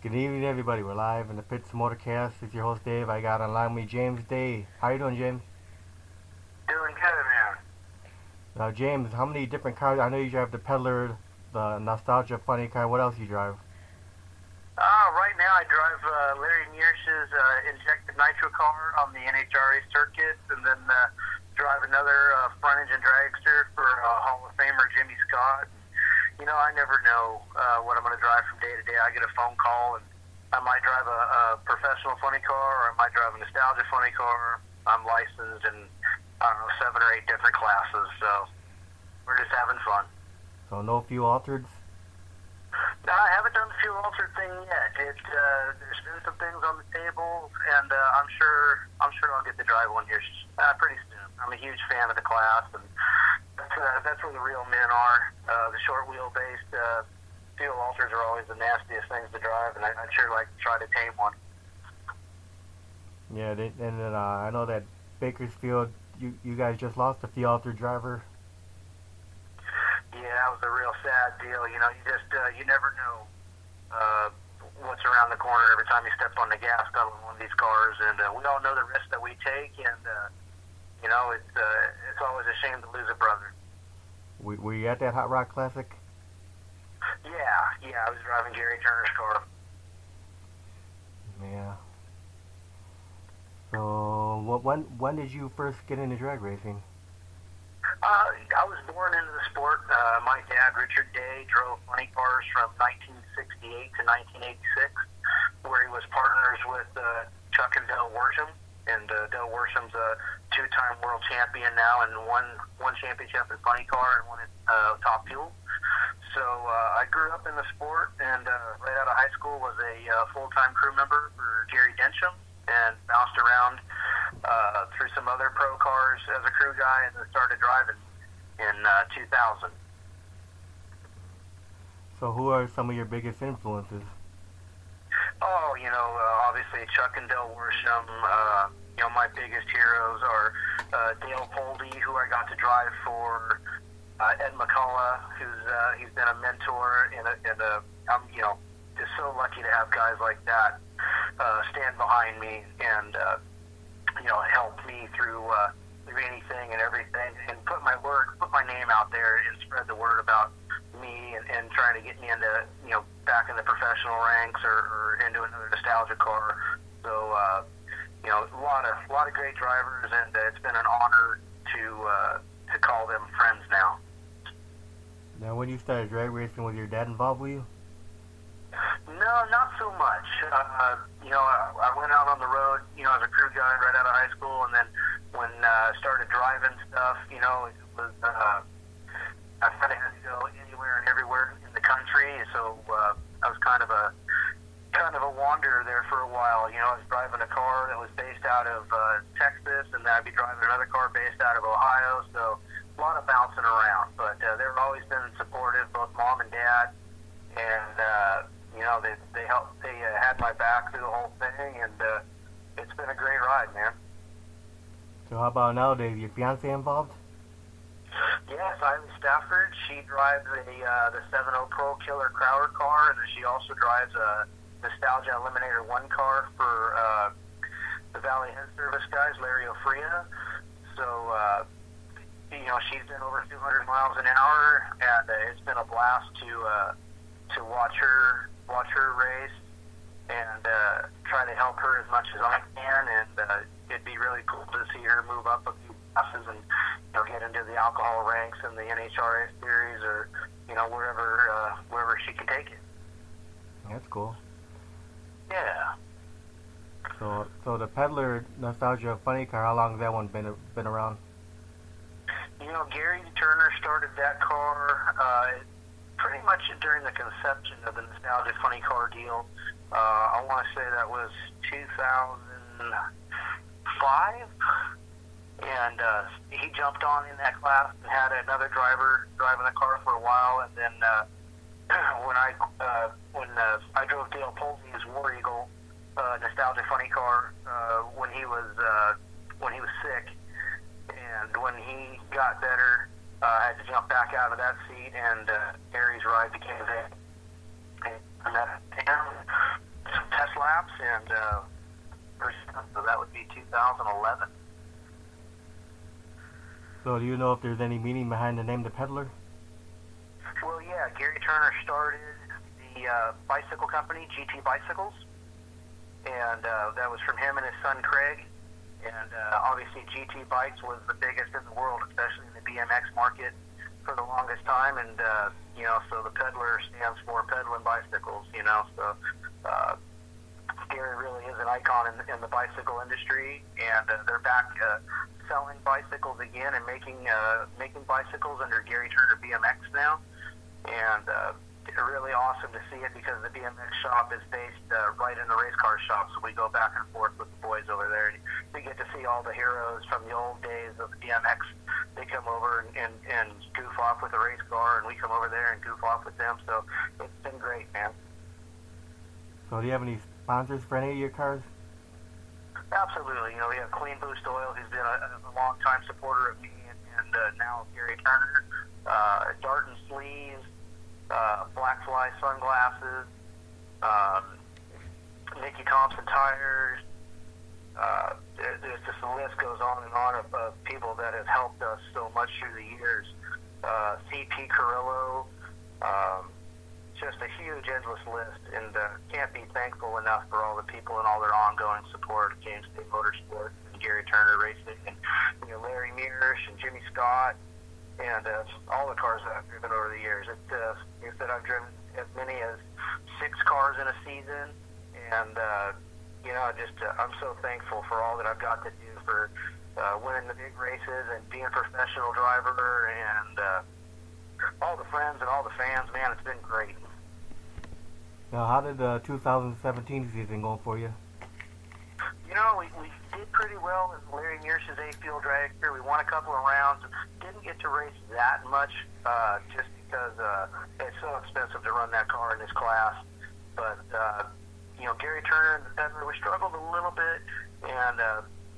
Good evening, everybody. We're live in the Pits Motorcast. It's your host, Dave. I got online with me, James Day. How you doing, James? Doing good, man. Now, James, how many different cars? I know you drive the Peddler, the Nostalgia Funny car. What else you drive? Right now I drive Larry Niersch's injected nitro car on the NHRA circuit, and then drive another front-engine dragster for Hall of Famer Jimmy Scott. You know, I never know what I'm going to drive from day to day. I get a phone call, and I might drive a professional funny car, or I might drive a nostalgia funny car. I'm licensed in, I don't know, 7 or 8 different classes, so we're just having fun. So no fuel altereds? No, I haven't done the fuel altered thing yet. There's been some things on the table, and I'm sure I'll get to drive one here pretty soon. I'm a huge fan of the class, and that's where the real men are. The short wheelbase fuel alters are always the nastiest things to drive, and I'd sure like to try to tame one. Yeah, and then I know that Bakersfield, you guys just lost a fuel altered driver. Yeah, that was a real sad deal. You know, you never know what's around the corner every time you step on the gas pedal in one of these cars, and we all know the risks that we take, and you know, it's always a shame to lose a brother. Were you at that Hot Rod Classic? Yeah, I was driving Gary Turner's car. Yeah. So, when did you first get into drag racing? I was born into the sport. My dad, Richard Day, drove funny cars from 1968 to 1986, where he was partners with Chuck and Del Worsham. And Del Worsham's a 2-time world champion now, and one championship in funny car and one in Top Fuel. So I grew up in the sport, and right out of high school was a full-time crew member for Jerry Densham, and bounced around through some other pro cars as a crew guy, and then started driving in 2000. So who are some of your biggest influences? Oh, you know, obviously Chuck and Del Worsham. You know, my biggest heroes are Dale Poldy, who I got to drive for, Ed McCullough, he's been a mentor, and I'm, you know, just so lucky to have guys like that stand behind me and you know, help me through anything and everything, and put my name out there and spread the word about me, and trying to get me into, you know, back in the professional ranks, or into another nostalgia car. So you know, a lot of great drivers, and it's been an honor to call them friends now. Now, when you started drag racing, was your dad involved with you? No, not so much. You know, I went out on the road, you know, as a crew guy right out of high school, and then when I started driving stuff, you know, it was I kind of had to go anywhere and everywhere in the country, so I was kind of a wanderer there for a while. You know, I was driving a car that was based out of Texas, and then I'd be driving another car based out of Ohio, so a lot of bouncing around. But they've always been supportive, both mom and dad, and you know, they had my back through the whole thing, and it's been a great ride, man. So how about nowadays? Your fiance involved? Yes, Eileen Stafford. She drives the 7.0 Pro Killer Crowder car, and then she also drives a Nostalgia Eliminator 1 car for the Valley Head Service guys, Larry Ofria. So, you know, she's been over 200 miles an hour, and it's been a blast to watch her race, and try to help her as much as I can, and it'd be really cool to see her move up a few classes and, you know, get into the alcohol ranks in the NHRA series, or, you know, wherever she can take it. That's cool. Yeah. So the Peddler Nostalgia Funny car, how long has that one been around? You know, Gary Turner started that car pretty much during the conception of the Nostalgia Funny car deal. I want to say that was 2005, and he jumped on in that class and had another driver driving the car for a while, and then when I drove Dale Polsey's War Eagle Nostalgia Funny car when he was sick, and when he got better, I had to jump back out of that seat, and Gary's ride became it. And and so that would be 2011. So do you know if there's any meaning behind the name the Peddler? Well, yeah, Gary Turner started the bicycle company, GT Bicycles, and that was from him and his son Craig. And obviously GT Bikes was the biggest in the world, especially in the BMX market for the longest time. And, so the Peddler stands for peddling bicycles, so Gary really is an icon in the bicycle industry. And they're back selling bicycles again and making bicycles under Gary Turner BMX now. And it's really awesome to see it because the BMX shop is based right in the race car shop, so we go back and forth with the boys over there. And we get to see all the heroes from the old days of the BMX. They come over and goof off with the race car, and we come over there and goof off with them. So it's been great, man. So do you have any sponsors for any of your cars? Absolutely. We have Clean Boost Oil, who's been a long-time supporter of me, and now Gary Turner, Dart and Sleeves, Black Fly Sunglasses, Nicky Thompson Tires. There's just the list goes on and on of people that have helped us so much through the years. CP Carrillo, just a huge, endless list, and can't be thankful enough for all the people and all their ongoing support of James State Motorsports and Gary Turner Racing, and Larry Mears and Jimmy Scott, and all the cars that I've driven over the years. Like I said, I've driven as many as 6 cars in a season, and I'm so thankful for all that I've got to do for winning the big races and being a professional driver, and all the friends and all the fans. Man, it's been great. Now, how did the 2017 season go for you? We did pretty well in Larry Mears' A-Field dragster. We won a couple of rounds. Didn't get to race that much just because it's so expensive to run that car in this class. But, Gary Turner and the Peddler, we struggled a little bit, and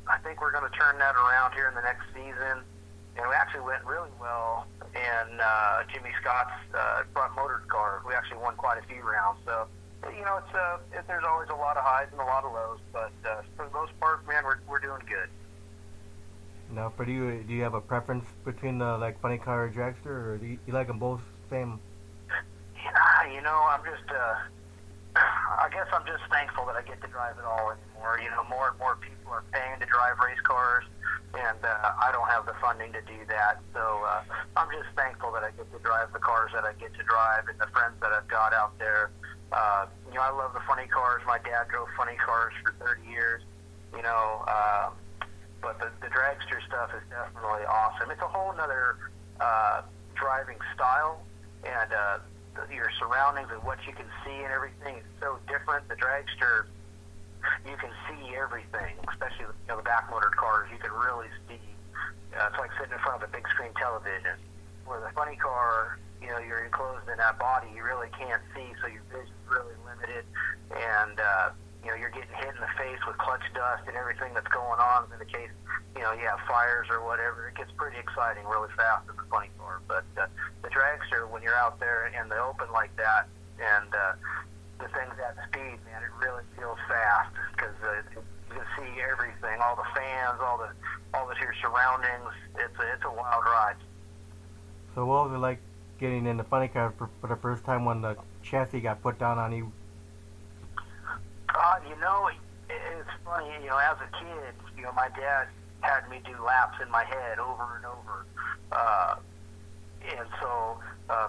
I think we're going to turn that around here in the next season. And we actually went really well in Jimmy Scott's front motored car. We actually won quite a few rounds. So, there's always a lot of highs and a lot of lows, but for the most part, man, we're doing good. Now, for you, do you have a preference between the funny car or dragster, or do you like them both same? I'm just, I guess I'm just thankful that I get to drive it all anymore. More and more people are paying to drive race cars, and I don't have the funding to do that. So I'm just thankful that I get to drive the cars that I get to drive and the friends that I've got out there. I love the funny cars. My dad drove funny cars for 30 years, but the dragster stuff is definitely awesome. It's a whole nother driving style, and your surroundings and what you can see and everything is so different. The dragster, you can see everything, especially the back motored cars. You can really see. It's like sitting in front of a big screen television. Where the funny car, you're enclosed in that body, you really can't see, so your vision's really limited, and you're getting hit in the face with clutch dust and everything that's going on in the case you have fires or whatever. It gets pretty exciting really fast in the funny car. But the dragster, when you're out there in the open like that, and the thing's at speed, man, it really feels fast because you can see everything, all the fans, all your surroundings. It's a wild ride. So what was it like getting in the funny car for the first time when the chassis got put down on you? It's funny, as a kid, my dad had me do laps in my head over and over. And so,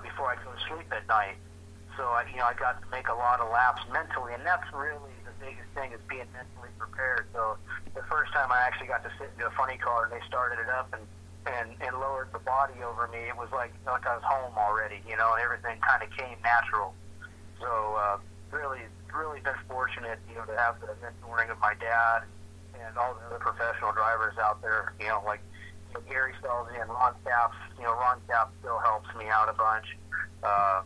before I go to sleep at night. So, I got to make a lot of laps mentally, and that's really the biggest thing is being mentally prepared. So, the first time I actually got to sit into a funny car and they started it up and lowered the body over me, it was like I was home already, and everything kind of came natural. So, really been fortunate, to have the mentoring of my dad and all the other professional drivers out there, Gary Stelzy and Ron Capps. Ron Capps still helps me out a bunch. I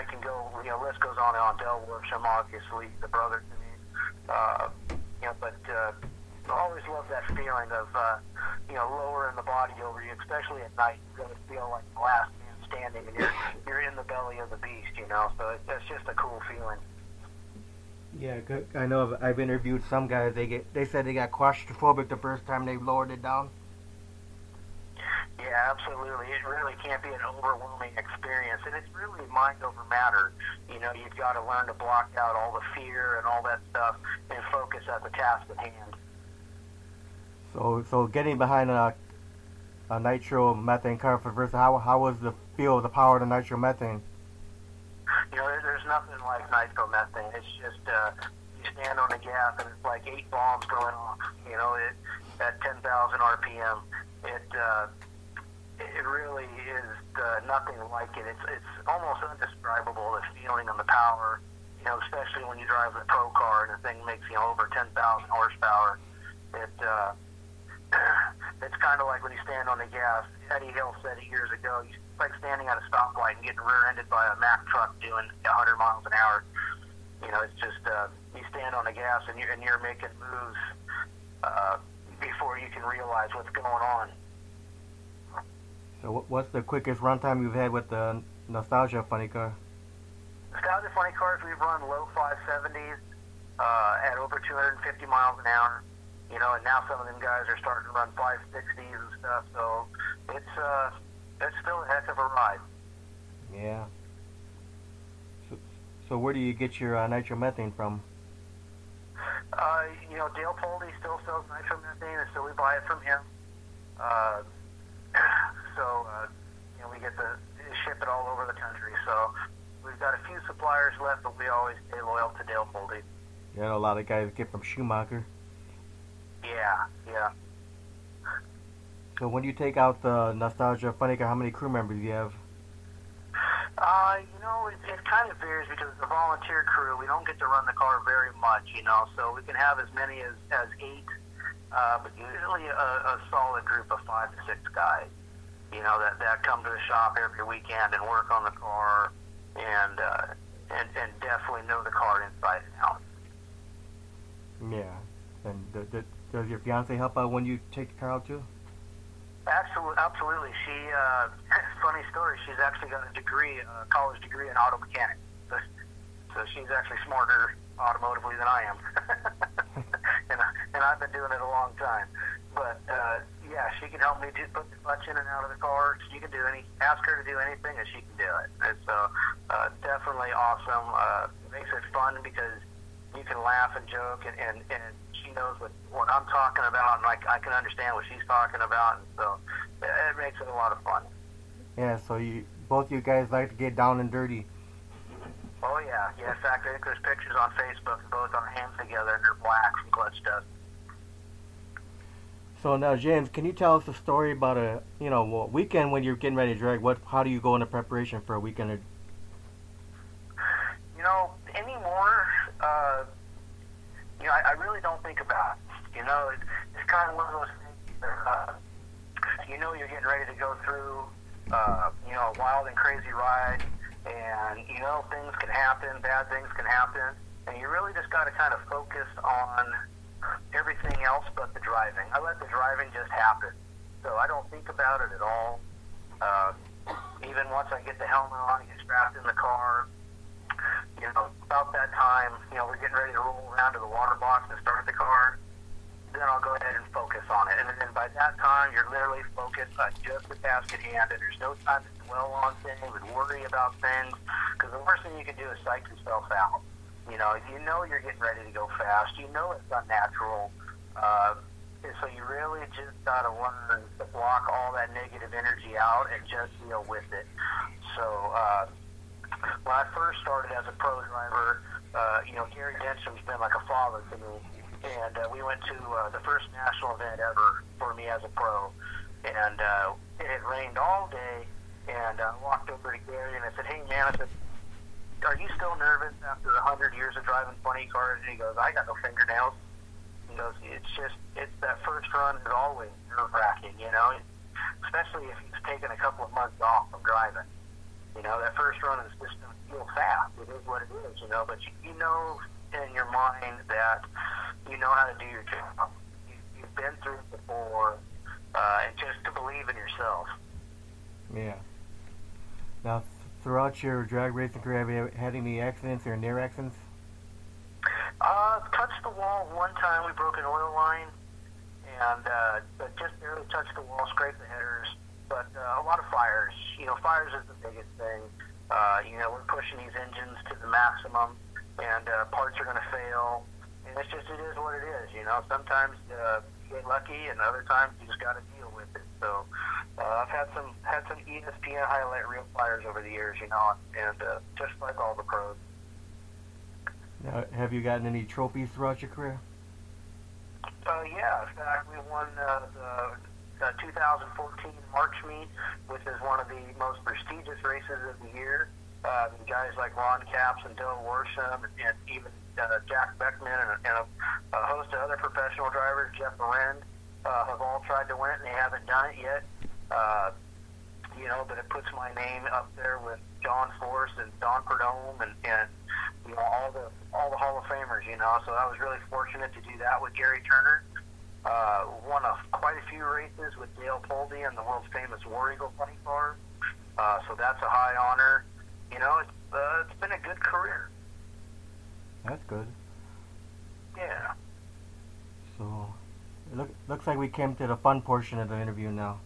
can go, list goes on and on. Del Worsham, obviously, the brother to me. But I always love that feeling of, lowering the body over you, especially at night. You really feel like the last man standing, and you're in the belly of the beast, So that's just a cool feeling. Yeah, I know I've interviewed some guys. They said they got claustrophobic the first time they lowered it down. Yeah, absolutely. It really can't be an overwhelming experience, and it's really mind over matter. You know, you've got to learn to block out all the fear and all that stuff and focus at the task at hand. So getting behind a nitro methane car for Versa, how was the feel of the power of the nitro methane? You know, there's nothing like nitromethane. It's just you stand on the gas and it's like 8 bombs going off. You know, at 10,000 RPM. It really is nothing like it. It's almost indescribable, the feeling and the power. You know, especially when you drive the pro car and the thing makes over 10,000 horsepower. It it's kind of like when you stand on the gas. Eddie Hill said it years ago. It's like standing at a stoplight and getting rear-ended by a Mack truck doing 100 miles an hour. You know, it's just you stand on the gas and you're making moves before you can realize what's going on. So what's the quickest runtime you've had with the Nostalgia funny car? Nostalgia funny cars, we've run low 570s at over 250 miles an hour. You know, and now some of them guys are starting to run 560s and stuff. So it's still a heck of a ride. Yeah. So where do you get your nitromethane from? You know, Dale Poldy still sells nitromethane, and so we buy it from him. You know, we get to ship it all over the country. So we've got a few suppliers left, but we always stay loyal to Dale Poldy. Yeah, a lot of guys get from Schumacher. Yeah. So when you take out the Nostalgia funny car, how many crew members do you have? You know, it kind of varies because it's a volunteer crew. We don't get to run the car very much, you know, so we can have as many as 8, but usually a solid group of 5 to 6 guys, you know, that come to the shop every weekend and work on the car and definitely know the car inside and out. Yeah. And does your fiance help out when you take the car out too? Absolutely. She, funny story, she's actually got a college degree in auto mechanics. So she's actually smarter automotively than I am. and I've been doing it a long time. But, yeah, she can help me put the clutch in and out of the car. She can ask her to do anything and she can do it. And so, definitely awesome. It makes it fun because you can laugh and joke and she knows what I'm talking about, and I can understand what she's talking about, and so it makes it a lot of fun. Yeah, so both you guys like to get down and dirty. Oh yeah. In fact, I think there's pictures on Facebook of both our hands together, and they're black from clutch dust. So now, James, can you tell us a story about a weekend when you're getting ready to drag? How do you go into preparation for a weekend? You know, anymore, I really don't think about it. You know, it's kind of one of those things where, you're getting ready to go through, a wild and crazy ride, and, things can happen, bad things can happen, and you really just got to kind of focus on everything else but the driving. I let the driving just happen, so I don't think about it at all. Even once I get the helmet on, get strapped in the car, about that time, we're getting ready to roll around to the water box and start the car, then I'll go ahead and focus on it. And then by that time, you're literally focused on just the task at hand, and there's no time to dwell on things and worry about things, because the worst thing you can do is psych yourself out. If you know you're getting ready to go fast, you know it's unnatural, and so you really just got to learn to block all that negative energy out and just deal with it. So, when I first started as a pro driver, Gary Denstrom's been like a father to me. And we went to the first national event ever for me as a pro. And it had rained all day. And I walked over to Gary and I said, "Hey, man," I said, "are you still nervous after 100 years of driving funny cars?" And he goes, "I got no fingernails." He goes, it's that first run is always nerve-wracking, especially if he's taken a couple of months off from driving. That first run is just going to feel fast. It is what it is, but you know in your mind that you know how to do your job. You've been through it before, and just to believe in yourself. Yeah. Now, throughout your drag racing career, have you had any accidents or near accidents? one time we broke an oil line, and but just barely touched the wall, scraped the headers. But a lot of fires. Fires is the biggest thing. We're pushing these engines to the maximum, and parts are going to fail. And it is what it is. Sometimes you get lucky, and other times you just got to deal with it. So I've had some ESPN highlight reel fires over the years, and just like all the pros. Now, have you gotten any trophies throughout your career? Yeah, in fact, we won the 2014 March meet, which is one of the most prestigious races of the year. Guys like Ron Capps and Dylan Worsham and even Jack Beckman and a host of other professional drivers, Jeff Arend, have all tried to win it, and they haven't done it yet. But it puts my name up there with John Force and Don Perdome and all the Hall of Famers. So I was really fortunate to do that with Gary Turner. Won quite a few races with Dale Poldy and the world's famous War Eagle funny car. So that's a high honor. It's been a good career. That's good. Yeah. So it looks like we came to the fun portion of the interview now.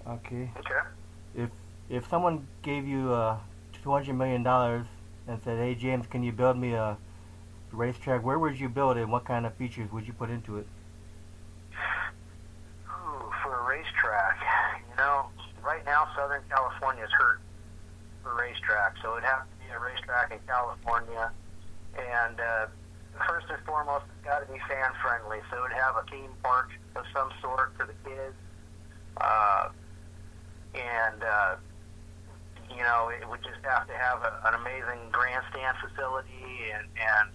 Okay. Okay. If someone gave you $200 million and said, "Hey James, can you build me a racetrack?" Where would you build it, and what kind of features would you put into it? For a racetrack, right now Southern California is hurt for racetrack, so it'd have to be a racetrack in California. And first and foremost, it's got to be fan friendly, so it'd have a theme park of some sort for the kids. It would just have to have an amazing grandstand facility and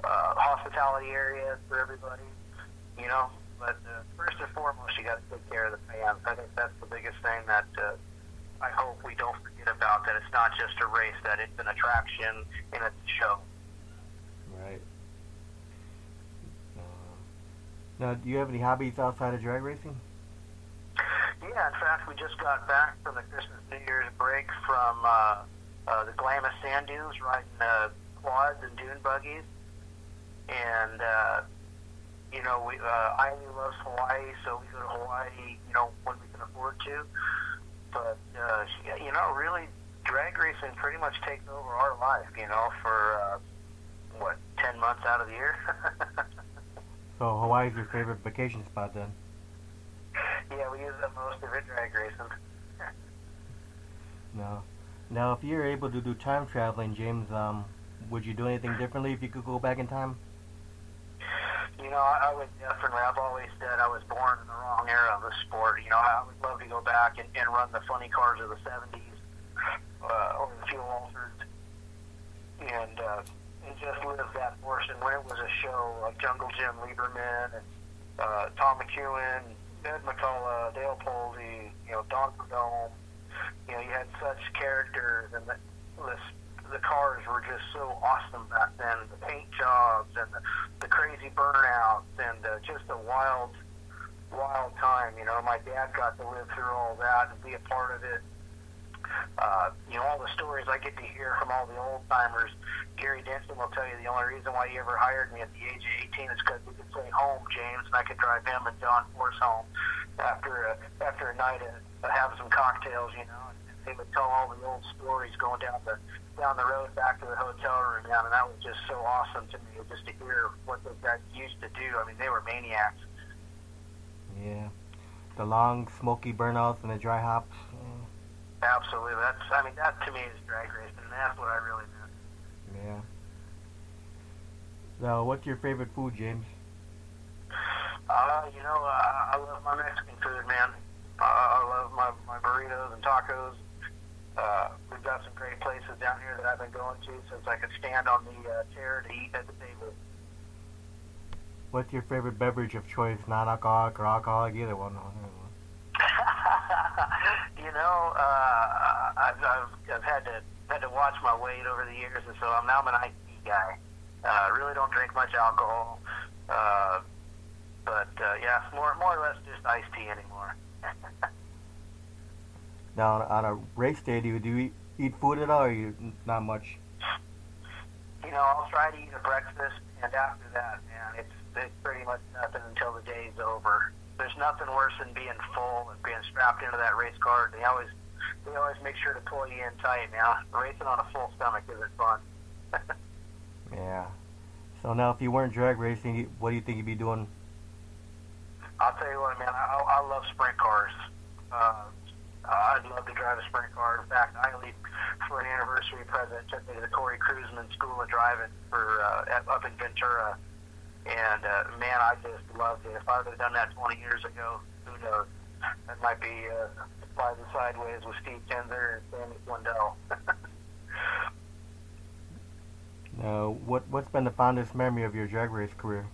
hospitality area for everybody. But first and foremost, you got to take care of the fans. I think that's the biggest thing that I hope we don't forget about, that it's not just a race, that it's an attraction and it's a show. Right. Now, do you have any hobbies outside of drag racing? Yeah, in fact, we just got back from the Christmas New Year's break from the Glamis Sand Dunes, riding quads and dune buggies. And, Ivy loves Hawaii, so we go to Hawaii, when we can afford to. But, really, drag racing pretty much takes over our life, for, 10 months out of the year. So Hawaii's your favorite vacation spot then? Yeah, we use up most of it drag racing. No. Now, if you're able to do time traveling, James, would you do anything differently if you could go back in time? I would definitely. I've always said I was born in the wrong era of the sport. I would love to go back and run the funny cars of the 70s or the fuel alters and just live that portion when it was a show like Jungle Jim Lieberman and Tom McEwen, Ed McCullough, Dale Poldy, Don Perdome. You had such characters, and the cars were just so awesome back then. The paint jobs and the crazy burnouts and just a wild time. My dad got to live through all that and be a part of it. All the stories I get to hear from all the old timers. Gary Denson will tell you the only reason why he ever hired me at the age of 18 is because he could say home, James, and I could drive him and John Force home after a night of having some cocktails, And they would tell all the old stories going down the road back to the hotel room, and that was just so awesome to me, just to hear what those guys used to do. I mean, they were maniacs. Yeah, the long smoky burnouts and the dry hops. Absolutely, that to me is drag racing, and that's what I really meant. Yeah. So, what's your favorite food, James? I love my Mexican food, man. I love my burritos and tacos. We've got some great places down here that I've been going to since I could stand on the chair to eat at the table. What's your favorite beverage of choice? Non-alcoholic or alcoholic? Either one. I've had to watch my weight over the years, and so now I'm an iced tea guy. I really don't drink much alcohol, but more or less just iced tea anymore. Now, on a race day, do you eat food at all, or not much? I'll try to eat a breakfast and after that, man, it's pretty much nothing until the day's over. There's nothing worse than being full and being strapped into that race car. They always make sure to pull you in tight, man. Racing on a full stomach isn't fun. Yeah. So now, if you weren't drag racing, what do you think you'd be doing? I'll tell you what, man. I love sprint cars. I'd love to drive a sprint car. In fact, Eileen, for an anniversary present, took me to the Corey Cruisman School of Driving up in Ventura. And, man, I just loved it. If I would have done that 20 years ago, who knows? That might be Slides and Sideways with Steve Kinzer and Sammy Swindell. Now, what's been the fondest memory of your drag race career?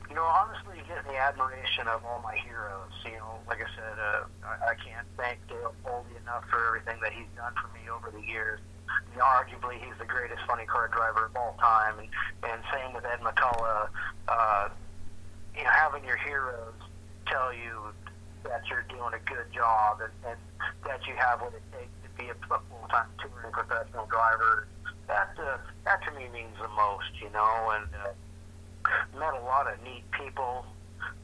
You know, honestly, getting the admiration of all my heroes. You know, like I said, I can't thank Dale Foldy enough for everything that he's done for me over the years. You know, arguably, he's the greatest funny car driver of all time, and same with Ed McCullough. You know, having your heroes tell you that you're doing a good job and that you have what it takes to be a full-time touring professional driver, that to me means the most, you know, and met a lot of neat people,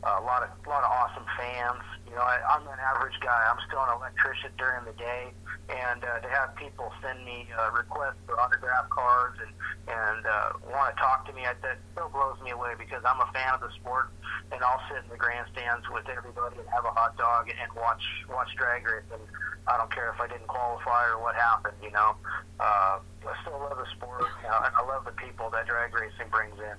a lot of awesome fans. You know, I'm an average guy. I'm still an electrician during the day, and to have people send me requests for autograph cards and want to talk to me, that still blows me away because I'm a fan of the sport, and I'll sit in the grandstands with everybody and have a hot dog and watch drag race, and I don't care if I didn't qualify or what happened, you know. I still love the sport, you know, and I love the people that drag racing brings in.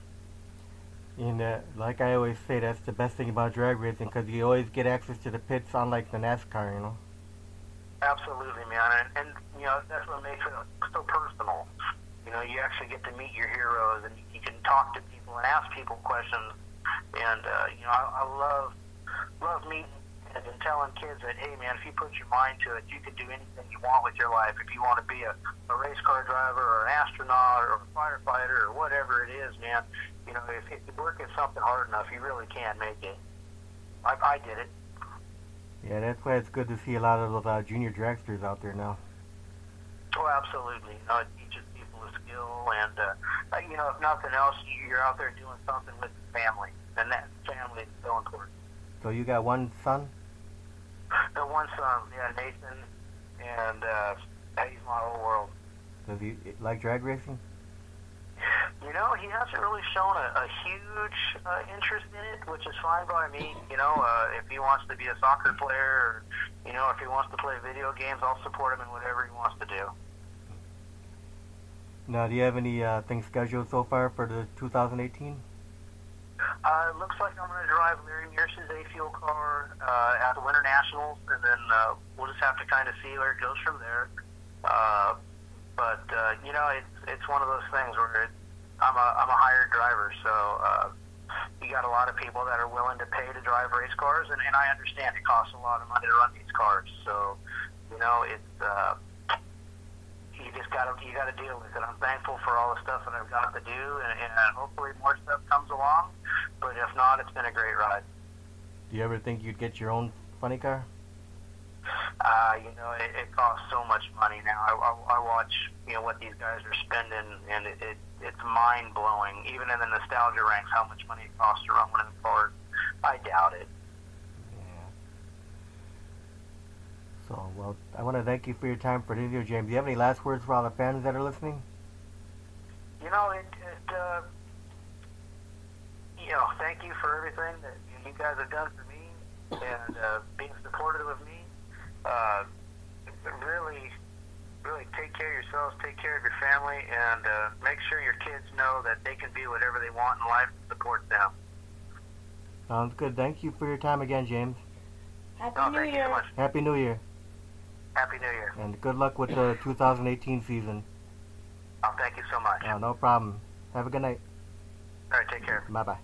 And like I always say, that's the best thing about drag racing, because you always get access to the pits, unlike the NASCAR, you know. Absolutely, man, and you know, that's what makes it so personal. You know, you actually get to meet your heroes, and you can talk to people and ask people questions. And you know, I love meeting and telling kids that, hey, man, if you put your mind to it, you can do anything you want with your life. If you want to be a race car driver or an astronaut or a firefighter or whatever it is, man, you know, if you work at something hard enough, you really can make it. I did it. Yeah, that's why it's good to see a lot of those junior dragsters out there now. Oh, absolutely. You know, it teaches people a skill, and you know, if nothing else, you're out there doing something with the family, and that family is so important. So you got one son? One son, yeah, Nathan, and he's my whole world. Does he like drag racing? You know, he hasn't really shown a huge interest in it, which is fine by me. You know, if he wants to be a soccer player, or, you know, if he wants to play video games, I'll support him in whatever he wants to do. Now, do you have any things scheduled so far for the 2018? It looks like I'm going to drive Larry Mears's A-Fuel car at the Winter Nationals, and then we'll just have to kind of see where it goes from there. But you know, it's one of those things where I'm a hired driver, so you got a lot of people that are willing to pay to drive race cars, and I understand it costs a lot of money to run these cars. So, you know, it's you got to deal with it. I'm thankful for all the stuff that I've got to do, and hopefully more stuff comes along. But if not, it's been a great ride. Do you ever think you'd get your own funny car? You know, it costs so much money now. I watch, you know, what these guys are spending, and it's mind blowing. Even in the nostalgia ranks, how much money it costs to run one of the cars. I doubt it. Yeah. So, well, I want to thank you for your time for the interview, James. Do you have any last words for all the fans that are listening? You know, you know, thank you for everything that you guys have done for me and being supportive of me. Really take care of yourselves, take care of your family, and make sure your kids know that they can be whatever they want in life and support them. Sounds good. Thank you for your time again, James. Happy New Thank you Year. so much. Happy New Year. Happy New Year. And good luck with the 2018 season. Oh, thank you so much. No problem. Have a good night. All right, take care. Bye-bye.